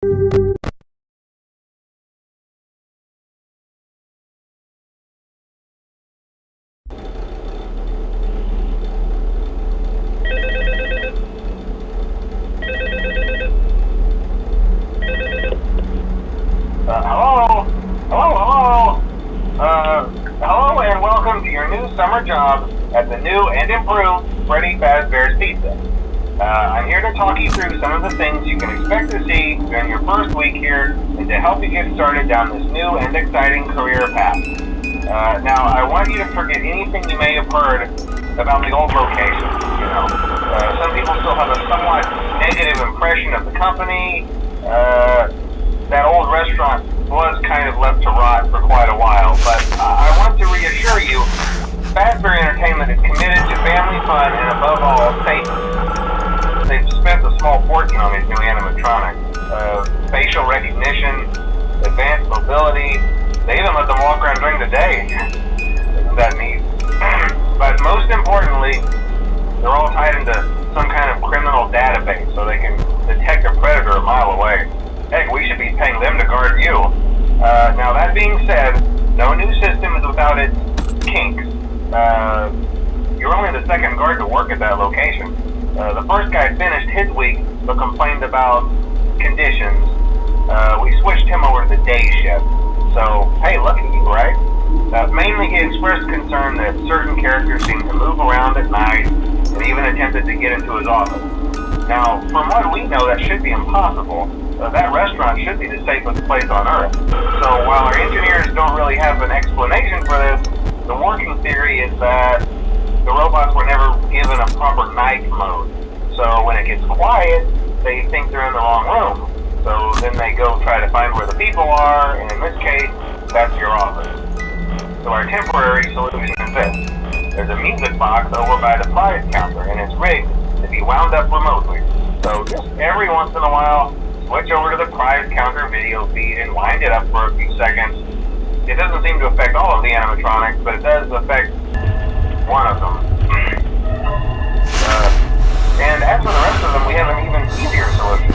Hello and welcome to your new summer job at the new and improved Freddy Fazbear's Pizza. I'm here to talk you through some of the things you can expect to see during your first week here and to help you get started down this new and exciting career path. Now, I want you to forget anything you may have heard about the old location. Some people still have a somewhat negative impression of the company. That old restaurant was kind of left to rot for quite a while, but I want to reassure you, Fazbear Entertainment is committed to family fun and above all, safety. They've spent a small fortune on these new animatronics. Facial recognition, advanced mobility, they even let them walk around during the day. Isn't that neat? But most importantly, they're all tied into some kind of criminal database so they can detect a predator a mile away. Heck, we should be paying them to guard you. Now that being said, no new system is without its kinks. You're only the second guard to work at that location. The first guy finished his week but complained about conditions. We switched him over to the day shift. So, hey, look at you, right? Mainly he expressed concern that certain characters seem to move around at night and even attempted to get into his office. Now, from what we know, that should be impossible. That restaurant should be the safest place on Earth. So while our engineers don't really have an explanation for this, the working theory is that the robots were never given a proper night mode. So when it gets quiet, they think they're in the wrong room. So then they go try to find where the people are, and in this case, that's your office. So our temporary solution is this. There's a music box over by the prize counter, and it's rigged to be wound up remotely. So just every once in a while, switch over to the prize counter video feed and wind it up for a few seconds. It doesn't seem to affect all of the animatronics, but it does affect one of them. And as for the rest of them, we have an even easier solution.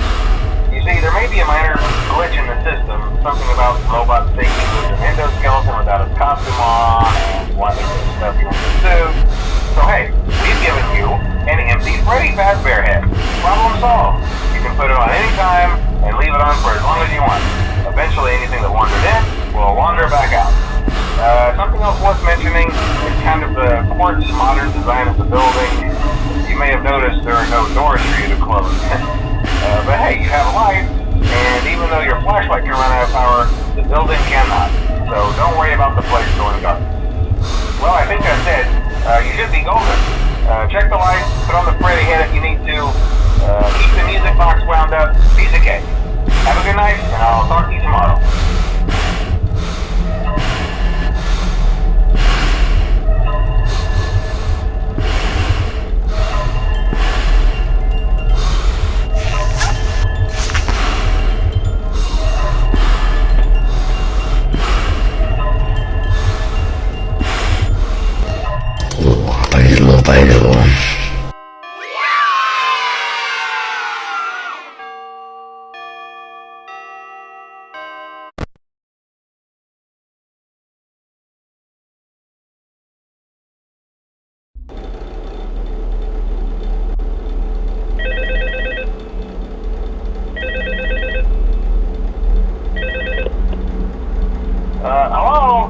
You see, there may be a minor glitch in the system, something about robots taking the endoskeleton without its costume on, and wanting to stuff you in the suit. So hey, we've given you an empty Freddy Fazbear head. Problem solved. You can put it on any time and leave it on for as long as you want. Eventually anything that wandered in will wander back out. Something else worth mentioning is kind of the quartz modern design of the building. You may have noticed there are no doors for you to close. But hey, you have a light, and even though your flashlight can run out of power, the building cannot. So don't worry about the place going dark. Well, I think that's it. You should be golden. Check the lights, put on the Freddy head if you need to. Keep the music box wound up. Piece of cake. Have a good night, and I'll talk to you tomorrow.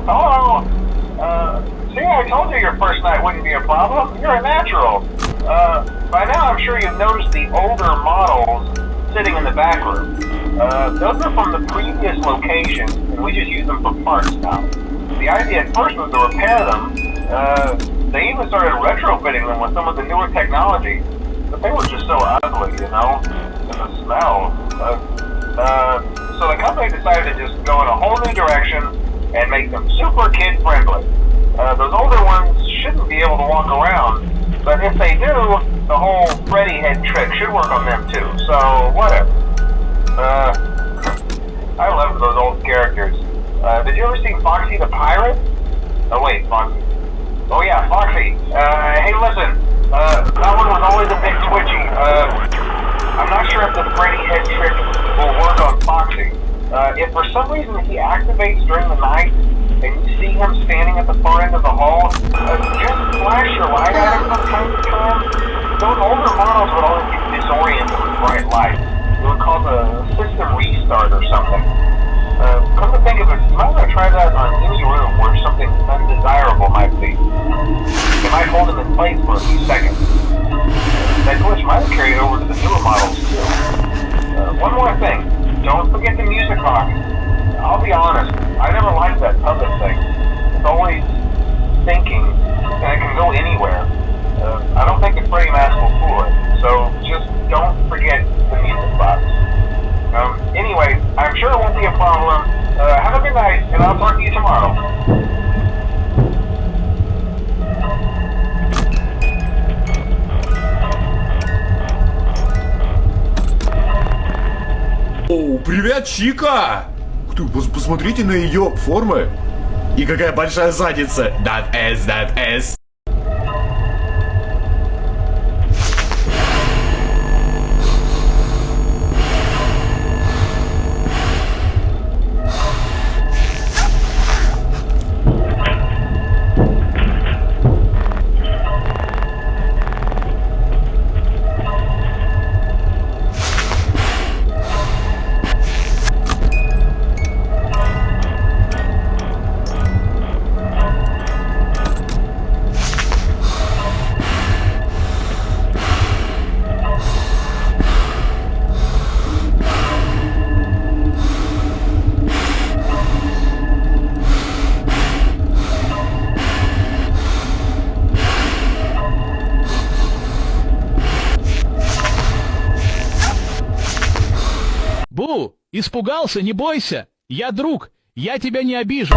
Hello? See, I told you your first night wouldn't be a problem. You're a natural. By now I'm sure you've noticed the older models sitting in the back room. Those are from the previous location, and we just use them for parts now. The idea at first was to repair them. They even started retrofitting them with some of the newer technology, but they were just so ugly, you know? And the smell. So the company decided to just go in a whole new direction and make them super kid-friendly. Those older ones shouldn't be able to walk around, but if they do, the whole Freddy head trick should work on them too, so whatever. I love those old characters. Did you ever see Foxy the Pirate? Oh wait, Foxy. Oh yeah, Foxy. Hey listen, that one was always a bit twitchy. I'm not sure if the Freddy head trick will work on Foxy. If for some reason he activates during the night and you see him standing at the far end of the hall, just flash your light at him from time to time. Those older models would always get disoriented with bright lights. It would cause a system restart or something. Come to think of it, you might want to try that on any room where something undesirable might be. It might hold him in place for a few seconds. That glitch might have carried over to the newer models too. One more thing. Don't forget the music box. I'll be honest, I never liked that puppet thing. It's always thinking, and it can go anywhere. I don't think the Freddy mask will fool it, so just don't forget the music box. Anyway, I'm sure it won't be a problem. Have a good night, and I'll talk to you tomorrow. Оу, привет, Чика! Ух ты, посмотрите на ее формы. И какая большая задница. That ass. Бу, испугался, не бойся. Я друг, я тебя не обижу.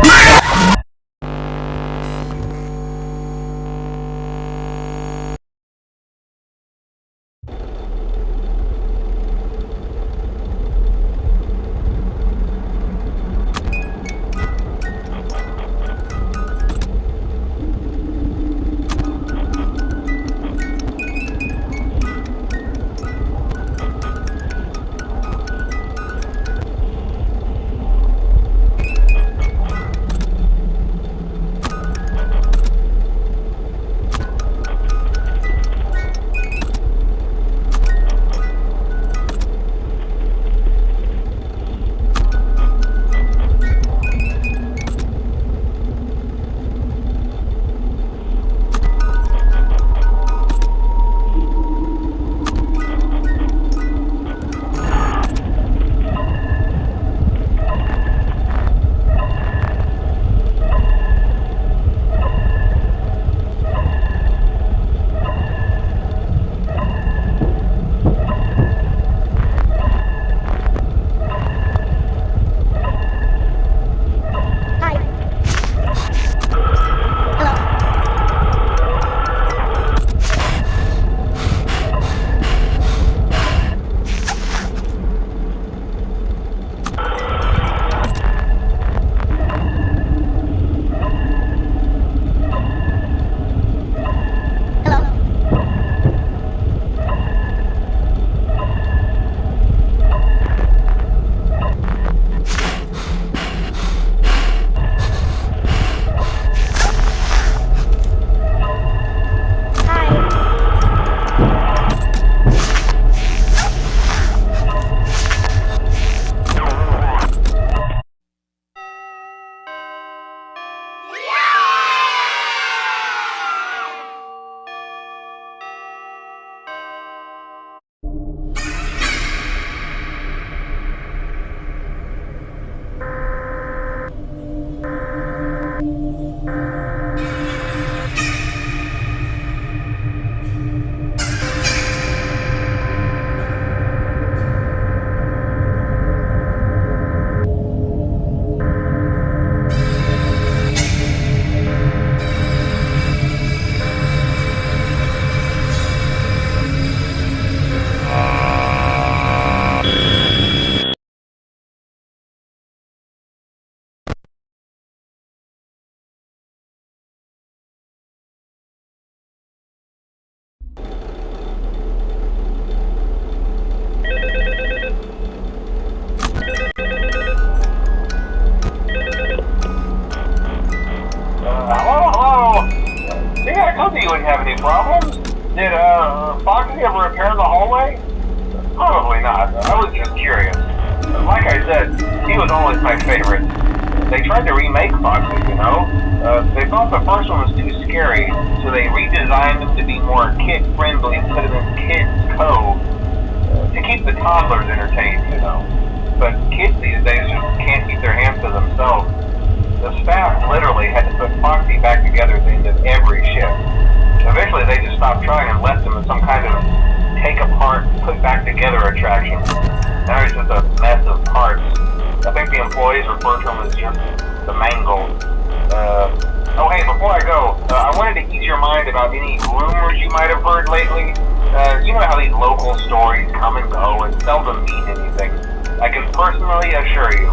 was always my favorite. They tried to remake Foxy, you know? They thought the first one was too scary, so they redesigned them to be more kid-friendly and put them in Kids Cove to keep the toddlers entertained, you know. But kids these days just can't keep their hands to themselves. The staff literally had to put Foxy back together at the end of every shift. Eventually they just stopped trying and left him as some kind of take apart, put back together attraction. Now he's just a mess of parts. I think the employees refer to him as just the mangle. Oh hey, before I go, I wanted to ease your mind about any rumors you might have heard lately. You know how these local stories come and go and seldom mean anything. I can personally assure you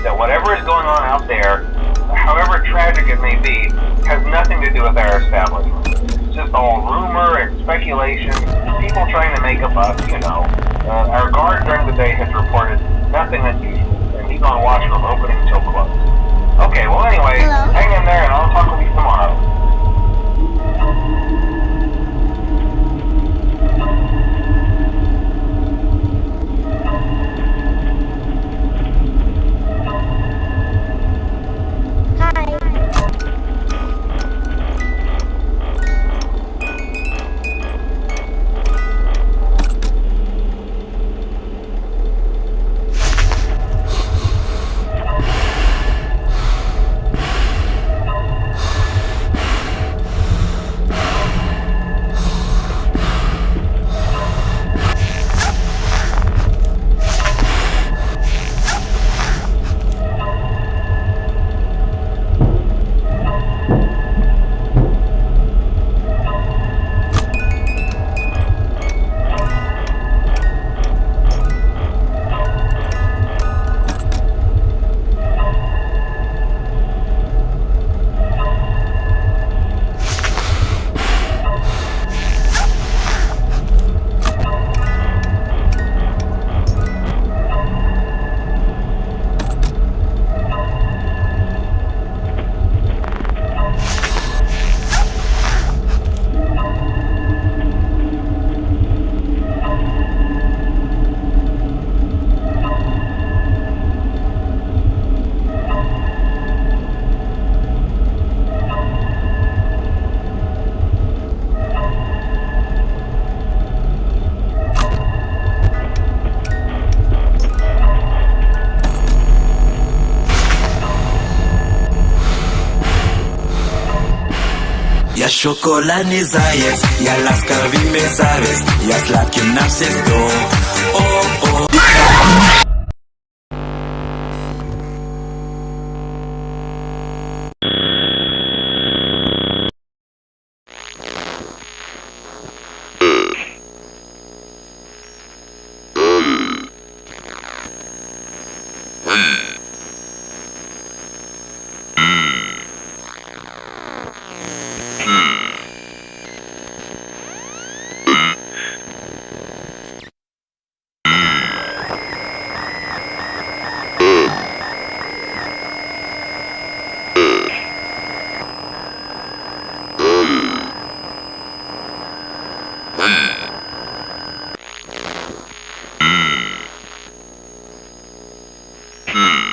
that whatever is going on out there, however tragic it may be, has nothing to do with our establishment. It's just all rumor and speculation, people trying to make a buck, you know. Our guard during the day has reported nothing unusual, and he's on watch from opening till close. Okay, well anyway, Hello? hang in there and I'll talk with you tomorrow. Я шоколадный заяц, я ласковый мерзавец, я сладкий на все сто. О-о. Hmm.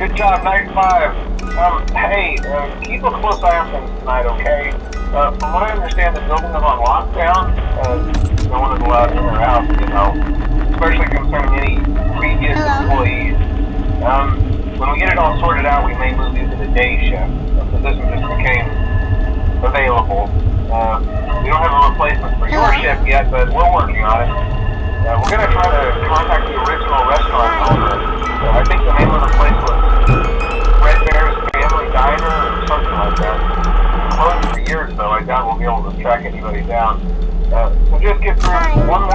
Good job, night 5. Hey, keep a close eye on things tonight, okay? From what I understand, the building is on lockdown. No one is allowed in or out, you know, especially concerning any previous employees. When we get it all sorted out, we may move you to the day shift. The position just became available. We don't have a replacement for your shift yet, but we're working on it. We're going to try to contact the original restaurant owner. I think the name of the place was Red Bear's Family Diner or something like that. It's closed for years, though. I doubt we'll be able to track anybody down. So just get through one